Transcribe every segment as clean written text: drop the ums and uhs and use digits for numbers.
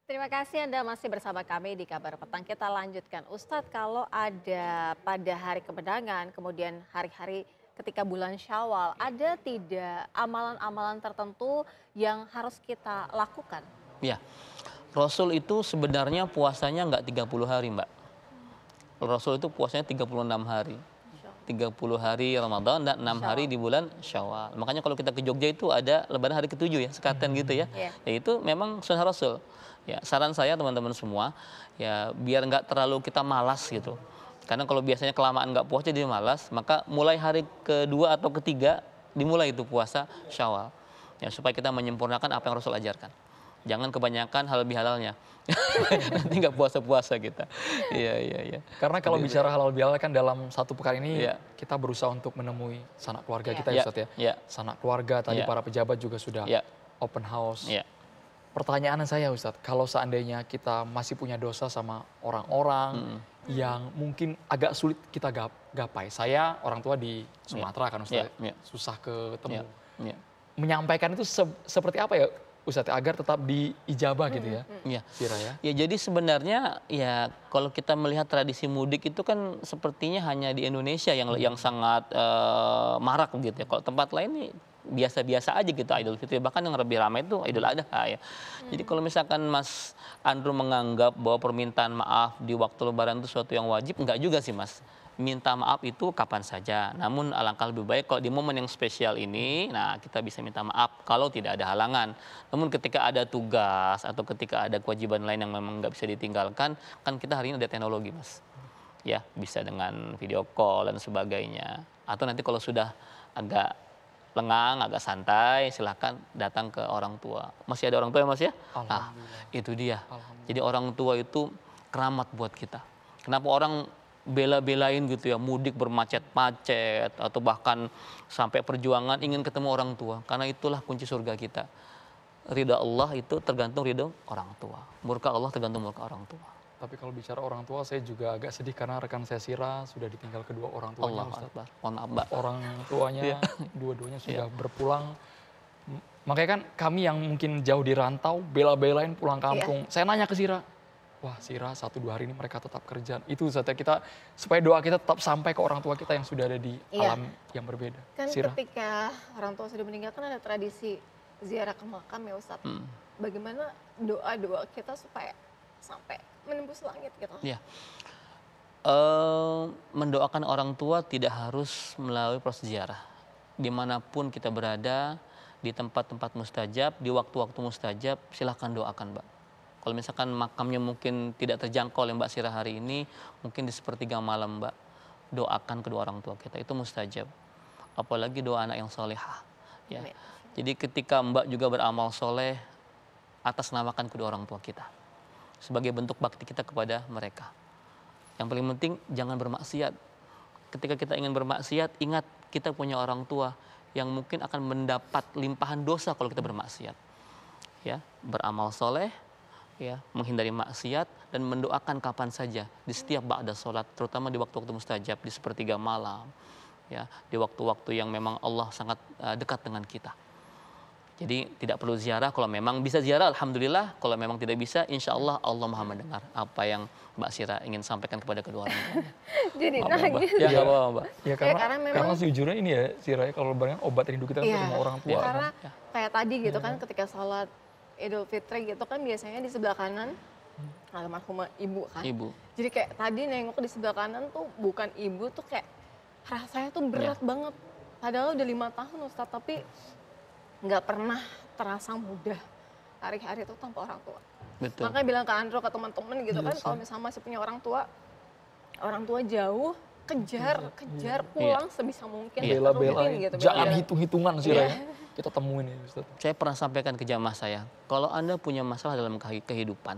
Terima kasih Anda masih bersama kami di Kabar Petang. Kita lanjutkan. Ustadz, kalau ada pada hari kemenangan, kemudian hari-hari ketika bulan Syawal, ada tidak amalan-amalan tertentu yang harus kita lakukan? Ya, Rasul itu sebenarnya puasanya nggak 30 hari, Mbak. Rasul itu puasanya 36 hari. Masya Allah. 30 hari Ramadan dan 6 hari Syawal. di bulan Syawal. Makanya kalau kita ke Jogja itu ada lebaran hari ke-7 ya, sekaten gitu ya. Iya. Ya itu memang sunnah Rasul. Ya, saran saya teman-teman semua, ya biar nggak terlalu kita malas gitu. Karena kalau biasanya kelamaan nggak puasa jadi malas, maka mulai hari kedua atau ketiga dimulai itu puasa Syawal. Ya, supaya kita menyempurnakan apa yang Rasul ajarkan. Jangan kebanyakan halal bihalalnya. Nanti nggak puasa-puasa kita. Iya, iya, iya. Karena kalau Seperti itu. bicara halal bihalal kan dalam satu pekan ini Iya. kita berusaha untuk menemui sanak keluarga Iya. kita Iya, ya Ustadz ya. iya. Sanak keluarga, tadi Iya. para pejabat juga sudah Iya. open house. Iya. Pertanyaan saya Ustadz, kalau seandainya kita masih punya dosa sama orang-orang Mm. yang mungkin agak sulit kita gapai. Saya orang tua di Sumatera kan Ustadz, Iya, iya. susah ketemu. Iya. Iya. Menyampaikan itu seperti apa ya Ustadz agar tetap diijabah gitu ya. Iya. Sira ya. Ya jadi sebenarnya ya kalau kita melihat tradisi mudik itu kan sepertinya hanya di Indonesia yang sangat marak gitu ya. Kalau tempat lain nih biasa-biasa aja gitu Idul Fitri, bahkan yang lebih ramai itu Idul Adha ya. Jadi kalau misalkan Mas Andrew menganggap bahwa permintaan maaf di waktu Lebaran itu suatu yang wajib, enggak juga sih Mas. Minta maaf itu kapan saja. Namun alangkah lebih baik kalau di momen yang spesial ini, nah kita bisa minta maaf kalau tidak ada halangan. Namun ketika ada tugas atau ketika ada kewajiban lain yang memang nggak bisa ditinggalkan, kan kita hari ini ada teknologi Mas. Ya, bisa dengan video call dan sebagainya. Atau nanti kalau sudah agak lengang, agak santai, silahkan datang ke orang tua. Masih ada orang tua ya Mas ya? Nah, Alhamdulillah. itu dia. Alhamdulillah. Jadi orang tua itu keramat buat kita. Kenapa orang bela-belain gitu ya, mudik bermacet-macet atau bahkan sampai perjuangan ingin ketemu orang tua, karena itulah kunci surga kita. Ridha Allah itu tergantung ridha orang tua, murka Allah tergantung murka orang tua. Tapi kalau bicara orang tua saya juga agak sedih karena rekan saya Sira sudah ditinggal kedua orang tuanya Allah Ustadz. Akbar. Mohon maaf Mbak. Orang tuanya Iya. dua-duanya sudah berpulang. Makanya kan kami yang mungkin jauh di rantau bela-belain pulang kampung. Saya nanya ke Sira, wah Sira 1-2 hari ini mereka tetap kerja. Itu saatnya kita supaya doa kita tetap sampai ke orang tua kita yang sudah ada di Iya. alam yang berbeda. Kan Sira. ketika orang tua sudah meninggal kan ada tradisi ziarah ke makam ya Ustadz. Bagaimana doa-doa kita supaya sampai menembus langit gitu? Ya. Mendoakan orang tua tidak harus melalui proses ziarah. Dimanapun kita berada, di tempat-tempat mustajab, di waktu-waktu mustajab, silahkan doakan Mbak. Kalau misalkan makamnya mungkin tidak terjangkau oleh Mbak Sira hari ini, mungkin di sepertiga malam Mbak, doakan kedua orang tua kita, itu mustajab. Apalagi doa anak yang solehah. Ya. Amin. Jadi ketika Mbak juga beramal soleh, atas namakan kedua orang tua kita. Sebagai bentuk bakti kita kepada mereka. Yang paling penting jangan bermaksiat. Ketika kita ingin bermaksiat, ingat kita punya orang tua yang mungkin akan mendapat limpahan dosa kalau kita bermaksiat. Ya, beramal soleh, ya, menghindari maksiat dan mendoakan kapan saja di setiap ba'da sholat, terutama di waktu-waktu mustajab, di sepertiga malam, ya, di waktu-waktu yang memang Allah sangat dekat dengan kita. Jadi tidak perlu ziarah, kalau memang bisa ziarah alhamdulillah, kalau memang tidak bisa insya Allah Allah Maha mendengar apa yang Mbak Sira ingin sampaikan kepada kedua orang tuanya. Jadi Maaf ya, Mbak. nangis. Ya, nggak apa-apa, Mbak. Ya karena karena, memang- sejujurnya ini ya Sira ya, kalau lebaran obat rindu kita kan Iya. ketemu orang tua. Karena Kan. kayak tadi gitu kan ketika sholat Idul Fitri gitu kan biasanya di sebelah kanan almarhumah ibu kan. Ibu. Jadi kayak tadi nengok di sebelah kanan tuh bukan ibu tuh kayak rasanya tuh berat banget. Padahal udah 5 tahun Ustadz tapi nggak pernah terasa mudah hari-hari itu tanpa orang tua. Betul. Makanya bilang ke Andro ke teman-teman gitu kan kalau misalnya masih punya orang tua jauh kejar pulang sebisa mungkin. Bela-belain, rutin gitu, jangan bela-belain. hitung-hitungan Sira ya. Kita temuin ya Ustaz. Saya pernah sampaikan ke jamaah saya, kalau Anda punya masalah dalam kehidupan,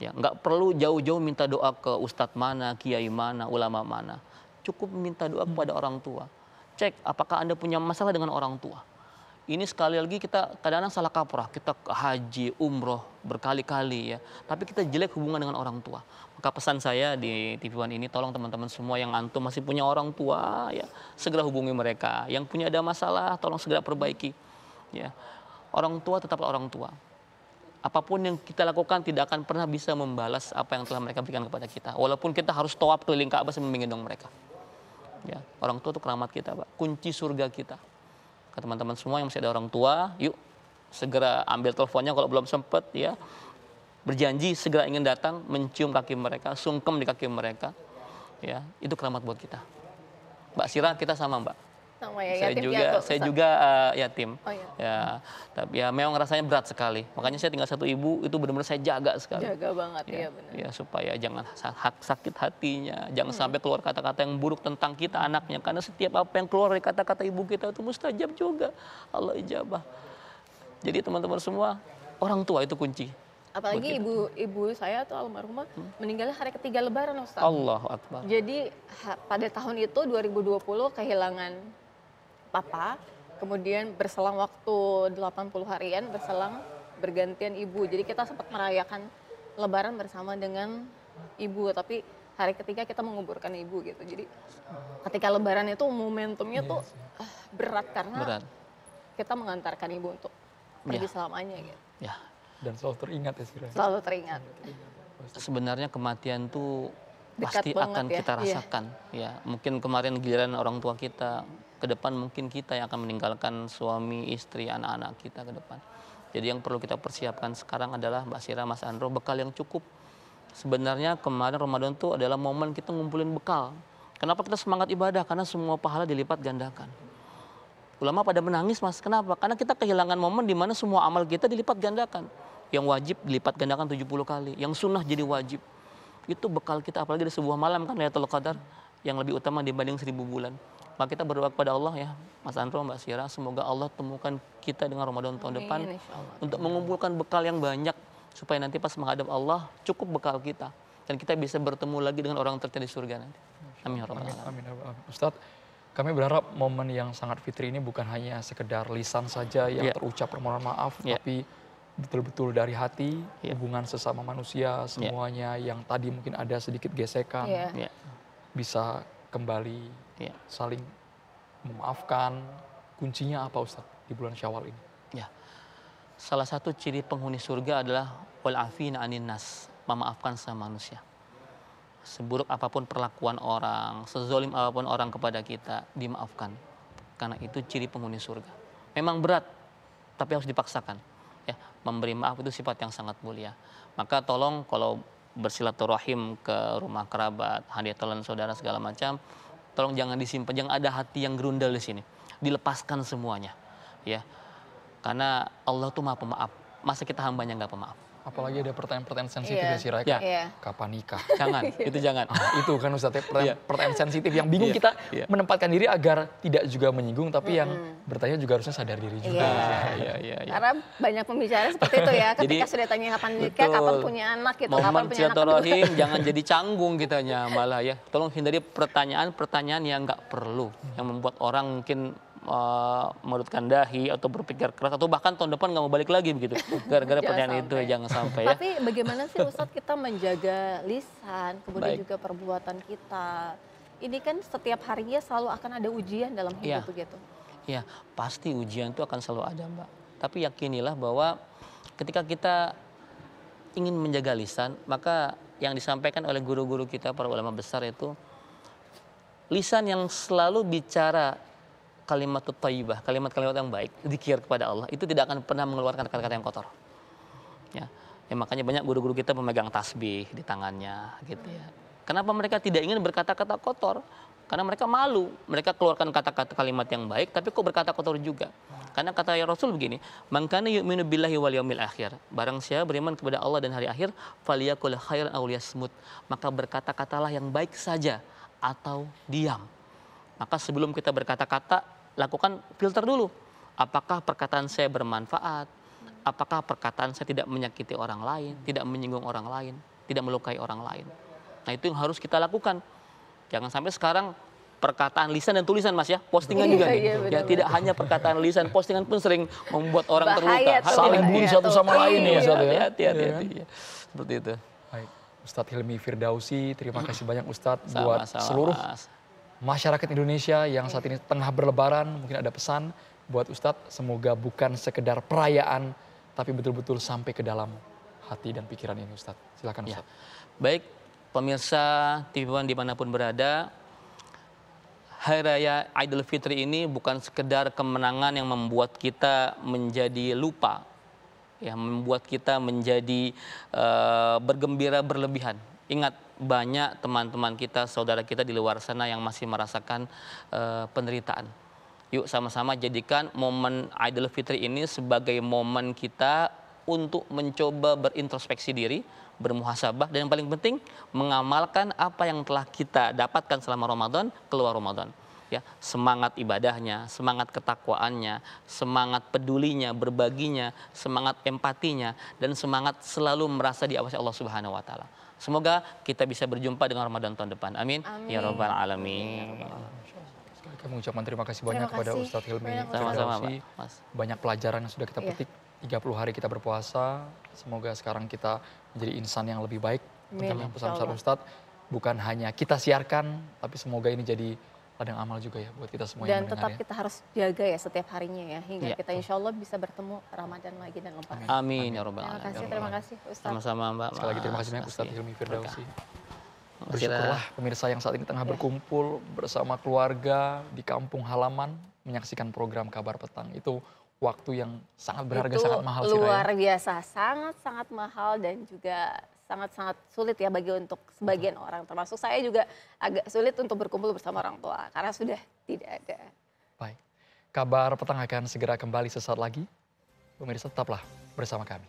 ya nggak perlu jauh-jauh minta doa ke ustadz mana, kiai mana, ulama mana. Cukup minta doa kepada orang tua. Cek apakah Anda punya masalah dengan orang tua. Ini sekali lagi kita kadang-kadang salah kaprah, kita ke haji, umroh berkali-kali ya, tapi kita jelek hubungan dengan orang tua. Maka pesan saya di TV One ini, tolong teman-teman semua yang antum masih punya orang tua, ya segera hubungi mereka. Yang punya ada masalah, tolong segera perbaiki. Ya, orang tua tetaplah orang tua. apapun yang kita lakukan tidak akan pernah bisa membalas apa yang telah mereka berikan kepada kita. Walaupun kita harus tawaf keliling Ka'bah sambil menggendong mereka. Ya, orang tua itu keramat kita, Pak. Kunci surga kita. Ke teman-teman semua yang masih ada orang tua, yuk segera ambil teleponnya kalau belum sempat ya. Berjanji segera ingin datang, mencium kaki mereka, sungkem di kaki mereka. Ya, itu keramat buat kita. Mbak Sira kita sama, Mbak. Sama ya, Saya yatim juga, piatu, saya Ustaz. juga yatim. Oh, iya. Ya, tapi ya memang rasanya berat sekali. Makanya saya tinggal satu ibu itu benar-benar saya jaga sekali. Jaga banget Ya, ya benar. ya supaya jangan sakit hatinya, jangan sampai keluar kata-kata yang buruk tentang kita anaknya. Karena setiap apa yang keluar dari kata-kata ibu kita itu mustajab juga. Allah ijabah. Jadi teman-teman semua, orang tua itu kunci. Apalagi ibu saya tuh almarhumah meninggalnya hari ketiga Lebaran, Ustaz. Allahu Akbar. Jadi pada tahun itu 2020 kehilangan papa, kemudian berselang waktu 80 harian berselang bergantian ibu. Jadi kita sempat merayakan Lebaran bersama dengan ibu, tapi hari ketiga kita menguburkan ibu gitu. Jadi ketika Lebaran itu momentumnya tuh berat karena Berat. kita mengantarkan ibu untuk pergi selamanya gitu. Ya, Dan selalu teringat ya Sira. Selalu teringat. sebenarnya kematian tuh Dekat pasti banget akan ya, kita iya. rasakan. Ya, mungkin kemarin giliran orang tua kita, ke depan mungkin kita yang akan meninggalkan suami, istri, anak-anak kita ke depan. Jadi yang perlu kita persiapkan sekarang adalah Mbak Sira, Mas Andro, bekal yang cukup. Sebenarnya kemarin Ramadan itu adalah momen kita ngumpulin bekal. Kenapa kita semangat ibadah? Karena semua pahala dilipat gandakan. Ulama pada menangis, Mas. Kenapa? Karena kita kehilangan momen di mana semua amal kita dilipat gandakan. Yang wajib dilipat gandakan 70 kali. Yang sunnah jadi wajib. Itu bekal kita, apalagi di sebuah malam kan Lailatul Qadar yang lebih utama dibanding 1000 bulan. Maka kita berdoa kepada Allah ya, Mas Andro, Mbak Sira, semoga Allah temukan kita dengan Ramadan tahun depan Amin, insya Allah. untuk mengumpulkan bekal yang banyak supaya nanti pas menghadap Allah cukup bekal kita dan kita bisa bertemu lagi dengan orang tercinta di surga nanti. Amin ya rabbal alamin. Amin. Ustadz, kami berharap momen yang sangat fitri ini bukan hanya sekedar lisan saja yang terucap permohonan maaf, tapi betul-betul dari hati, hubungan sesama manusia, semuanya yang tadi mungkin ada sedikit gesekan, Iya. bisa kembali saling memaafkan. Kuncinya apa Ustadz di bulan Syawal ini? Ya. Salah satu ciri penghuni surga adalah wal afina anin nas, memaafkan sama manusia. Seburuk apapun perlakuan orang, sezolim apapun orang kepada kita, dimaafkan. Karena itu ciri penghuni surga. Memang berat, tapi harus dipaksakan. Ya, memberi maaf itu sifat yang sangat mulia. Maka tolong kalau bersilaturahim ke rumah kerabat, hadiah telan saudara segala macam, tolong jangan disimpan, jangan ada hati yang gerundal di sini. Dilepaskan semuanya. Ya. Karena Allah tuh Maha Pemaaf. Masa kita hambanya nggak pemaaf? Apalagi ada pertanyaan-pertanyaan sensitif Iya. ya Sira. Iya. Kapan nikah? Jangan, itu jangan. Itu kan Ustadz, pertanyaan sensitif yang bingung kita menempatkan diri agar tidak juga menyinggung, tapi yang bertanya juga harusnya sadar diri juga. Iya. Karena banyak pembicara seperti itu ya, ketika Jadi, sudah tanya kapan nikah, kapan punya anak gitu, kapan momen punya anak kedua. silaturahim jangan jadi canggung kitanya malah ya. Tolong hindari pertanyaan-pertanyaan yang nggak perlu, yang membuat orang mungkin merutkan dahi atau berpikir keras atau bahkan tahun depan nggak mau balik lagi begitu gara-gara Jangan pertanyaan itu, sampai. jangan sampai ya. Tapi bagaimana sih Ustadz kita menjaga lisan, kemudian Baik. juga perbuatan kita. Ini kan setiap harinya selalu akan ada ujian dalam hidup Iya. begitu. Ya, pasti ujian itu akan selalu ada, Mbak. Tapi yakinilah bahwa ketika kita ingin menjaga lisan, maka yang disampaikan oleh guru-guru kita, para ulama besar itu, lisan yang selalu bicara kalimat thayyibah, kalimat-kalimat yang baik, zikir kepada Allah, itu tidak akan pernah mengeluarkan kata-kata yang kotor. Ya, makanya banyak guru-guru kita memegang tasbih di tangannya, gitu ya. Kenapa mereka tidak ingin berkata-kata kotor? Karena mereka malu, mereka keluarkan kata-kata kalimat yang baik, tapi kok berkata kotor juga. Karena kata ya Rasul begini, man kana yu'minu billahi wal yaumil akhir. Barang siapa beriman kepada Allah dan hari akhir, faliyakul khairan aw liyasmut. Maka berkata-katalah yang baik saja atau diam. Maka sebelum kita berkata-kata, lakukan filter dulu. Apakah perkataan saya bermanfaat? Apakah perkataan saya tidak menyakiti orang lain, tidak menyinggung orang lain, tidak melukai orang lain? Nah, itu yang harus kita lakukan. Jangan sampai sekarang perkataan lisan dan tulisan, Mas ya, postingan juga nih. Iya, Ya, benar-benar. tidak hanya perkataan lisan, postingan pun sering membuat orang Bahaya terluka. tuh. Saling Iya, bully iya, satu tuh. sama lain ya Iya. Ustadz ya. Hati-hati. Ya. Seperti itu. Baik, Ustadz Hilmi Firdausi, terima kasih banyak Ustadz buat Sama-sama, seluruh Mas. masyarakat Indonesia yang saat ini tengah berlebaran. Mungkin ada pesan buat Ustadz, semoga bukan sekedar perayaan, tapi betul-betul sampai ke dalam hati dan pikiran ini Ustadz. Silakan Ya. Ustadz. Baik, pemirsa TV One dimanapun berada, Hari Raya Idul Fitri ini bukan sekedar kemenangan yang membuat kita menjadi lupa, ya, membuat kita menjadi bergembira berlebihan. Ingat, banyak teman-teman kita, saudara kita di luar sana yang masih merasakan penderitaan. Yuk sama-sama jadikan momen Idul Fitri ini sebagai momen kita untuk mencoba berintrospeksi diri, bermuhasabah, dan yang paling penting mengamalkan apa yang telah kita dapatkan selama Ramadan keluar Ramadan. Ya, semangat ibadahnya, semangat ketakwaannya, semangat pedulinya, berbaginya, semangat empatinya, dan semangat selalu merasa diawasi Allah Subhanahu wa taala. Semoga kita bisa berjumpa dengan Ramadan tahun depan. Amin. Amin. Ya rabbal alamin. Sekali kami ucapkan terima kasih banyak kepada kasih. Ustadz Hilmi Sama-sama, Firdausi. Mbak. Mas. Banyak pelajaran yang sudah kita Iya. petik. 30 hari kita berpuasa. Semoga sekarang kita menjadi insan yang lebih baik. Amin, Untuk pesan-pesan insyaallah. Ustadz bukan hanya kita siarkan, tapi semoga ini jadi ladang amal juga ya buat kita semua Dan yang mendengar tetap ya. kita harus jaga ya setiap harinya ya, hingga Iya. kita insya Allah bisa bertemu Ramadan lagi dan lebaran. Amin ya rabbal Terima alamin. kasih, terima kasih Ustadz. Sama-sama Mbak. Sekali lagi terima kasih banyak Mas. Ustadz Hilmi Firdausi. Makasih, Bersyukurlah pemirsa yang saat ini tengah berkumpul bersama keluarga di kampung halaman menyaksikan program Kabar Petang. Itu waktu yang sangat berharga, Itu sangat mahal sih Raya. luar biasa, sangat-sangat mahal dan juga sangat-sangat sulit ya bagi untuk sebagian orang. Termasuk saya juga agak sulit untuk berkumpul bersama orang tua karena sudah tidak ada. Baik, Kabar Petang akan segera kembali sesaat lagi. Pemirsa tetaplah bersama kami.